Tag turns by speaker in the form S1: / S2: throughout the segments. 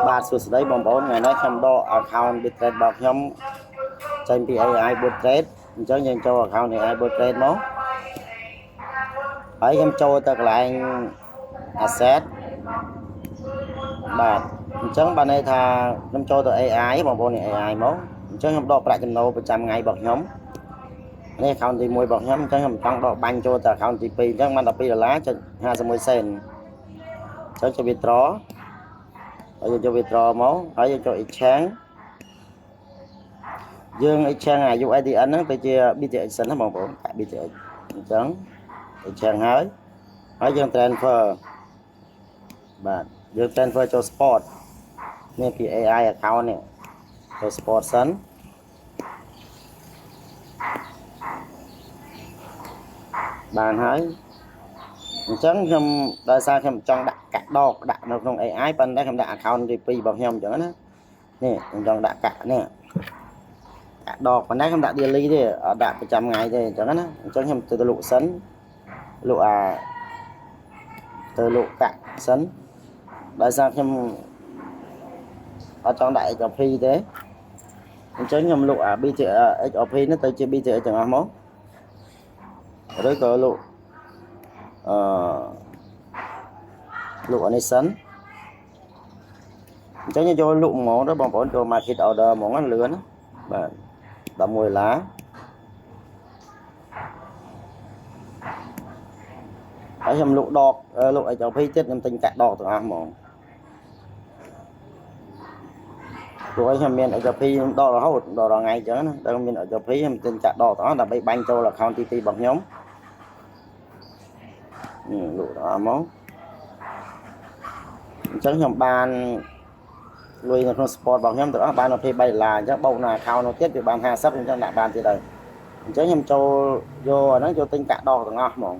S1: បាទសួស្តីបងប្អូនថ្ងៃនេះខ្ញុំដក account Bitrate របស់ខ្ញុំចេញពី AI Bitrate អញ្ចឹងយើងចូល account AI Bitrate មកហើយខ្ញុំចូលទៅកន្លែង asset បាទអញ្ចឹងបានន័យថាខ្ញុំចូលទៅ AI បងប្អូន AI មកអញ្ចឹងខ្ញុំដកប្រាក់ចំណូលប្រចាំថ្ងៃរបស់ខ្ញុំនេះ account ទី1របស់ខ្ញុំអញ្ចឹងខ្ញុំចង់ដកបាញ់ចូលទៅ account ទី2អញ្ចឹងបាន$12.51សេនអញ្ចឹងចូល withdraw ហើយយើងចូល withdraw មកហើយយើងចូល exchange យើង exchange អា UIDN ហ្នឹងទៅជា BTX សិនណាបងប្អូនកាក់ BTX អញ្ចឹង exchange ហើយយើង transfer បាទយើង transfer ចូល sport នេះពី AI account នេះចូល sport សិនបានហើយអញ្ចឹងខ្ញុំដោយសារខ្ញុំចង់ដាក់កាក់ដកដាក់នៅក្នុង AI ប៉ុន្តែខ្ញុំដាក់ account ទី2របស់ខ្ញុំអញ្ចឹងណានេះខ្ញុំចង់ដាក់កាក់នេះកាក់ដកប៉ុន្តែខ្ញុំដាក់ daily ទេអត់ដាក់ប្រចាំថ្ងៃទេអញ្ចឹងណាអញ្ចឹងខ្ញុំទៅលក់សិនលក់ទៅលក់កាក់សិនដោយសារខ្ញុំអត់ចង់ដាក់ XRP ទេអញ្ចឹងខ្ញុំលក់អា XRP នេះទៅជា BTX ទាំងអស់មកឬក៏លក់លក់អានេះសិនអញ្ចឹងយកលក់ហ្មងទៅបងប្អូនចូល market order ហ្មងលឿនណាបាទ$11ហើយខ្ញុំលក់ដកលក់ XRP ទៀតខ្ញុំទិញកាក់ដកទាំងអស់ហ្មងព្រោះខ្ញុំមាន XRP ខ្ញុំដករហូតដល់ថ្ងៃអញ្ចឹងណាដល់មាន XRP ខ្ញុំទិញកាក់ដកទាំងអស់ដើម្បីបាញ់ចូល account ទី2របស់ខ្ញុំលក់ទាំងអស់មកអញ្ចឹងខ្ញុំបានលុយនៅក្នុង sport របស់ខ្ញុំទាំងអស់បាន$23អញ្ចឹងបូកនៅ account នោះទៀតវាបាន50អញ្ចឹងដាក់បានទៀតហើយអញ្ចឹងខ្ញុំចូលយកអាហ្នឹងយកទិញកាក់ដកទាំងអស់ហ្មង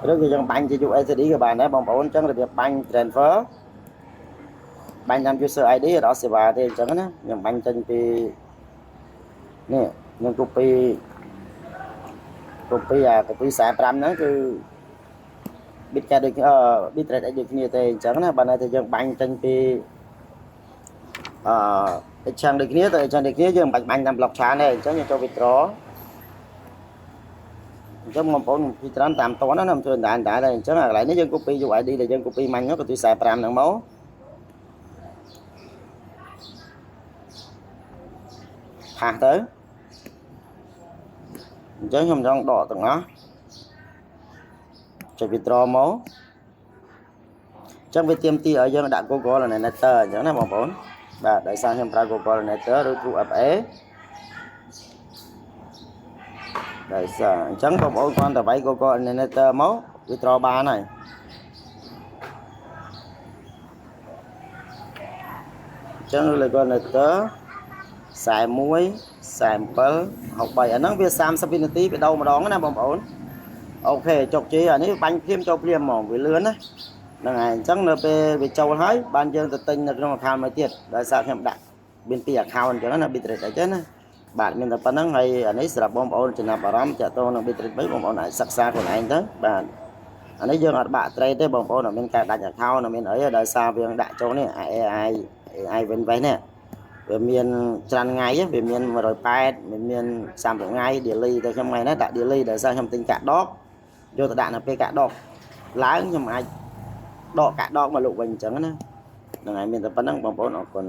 S1: ឬក៏យើងបាញ់ជា USD ក៏បានដែរបងប្អូនអញ្ចឹងរបៀបបាញ់ transfer បាញ់តាម user ID អត់អស់សេវាទេអញ្ចឹងណាខ្ញុំបាញ់ចេញពីនេះខ្ញុំ copy អាcopy 45ហ្នឹងគឺ Bitcat ដូចBitrate ដូចគ្នាទេអញ្ចឹងណាបើនៅតែយើងបាញ់ចេញពីexchange ដូចគ្នាទៅ exchange ដូចគ្នាយើងមិនបាញ់តាម blockchain ទេអញ្ចឹងយើងចូល withdraw អញ្ចឹងបងប្អូនពីច្រើនតាមតនណាខ្ញុំជួយដែរដែរអញ្ចឹងកន្លែងនេះយើង copy UID ដែលយើង copy មាញ់នោះក៏ទី45ហ្នឹងមកផាសទៅអញ្ចឹងខ្ញុំចង់ដកទាំងអស់ចុច withdraw មកអញ្ចឹងវាទាមទារឲ្យយើងដាក់ Google Netter អញ្ចឹងណាបងប្អូនបាទដោយសារខ្ញុំប្រើ Google Netter ឬ TrueFA ដោយសារអញ្ចឹងបងប្អូនគ្រាន់តែវាយ Google Netter មក withdraw បានហើយអញ្ចឹងលើ Google Netter 41 47 63អាហ្នឹងវា30វិនាទីវាដូរម្ដងណាបងប្អូនអូខេចុកជីអានេះបាញ់ភ្លាមចូលភ្លាមហ្មងវាលឿនណាហ្នឹងហើយអញ្ចឹងនៅពេលវាចូលហើយបានយើងទៅទិញនៅក្នុង account មួយទៀតដោយសារខ្ញុំដាក់មាន2 account អញ្ចឹងណា Bitrate អញ្ចឹងណាបាទមានតែប៉ុណ្្នឹងហើយអានេះសម្រាប់បងប្អូនចំណាប់អារម្មណ៍តាក់ទងនឹង Bitrate 3បងប្អូនអាចសិក្សាខ្លួនឯងទៅបាទអានេះយើងអត់បាក់ trade ទេបងប្អូនអត់មានការដាច់ account អត់មានអីទេដោយសារវាដាក់ចូលនេះ AI Winvest នេះវាមានច្រើនថ្ងៃវាមាន180វាមាន30ថ្ងៃ daily តែខ្ញុំថ្ងៃនេះដាក់ daily ដោយសារខ្ញុំទិញកាក់ដកយកទៅដាក់នៅពេលកាក់ដកឡើងខ្ញុំអាចដកកាក់ដកមកលក់វិញអញ្ចឹងណាហ្នឹងហើយមានតែប៉ុណ្្នឹងបងប្អូនអរគុណ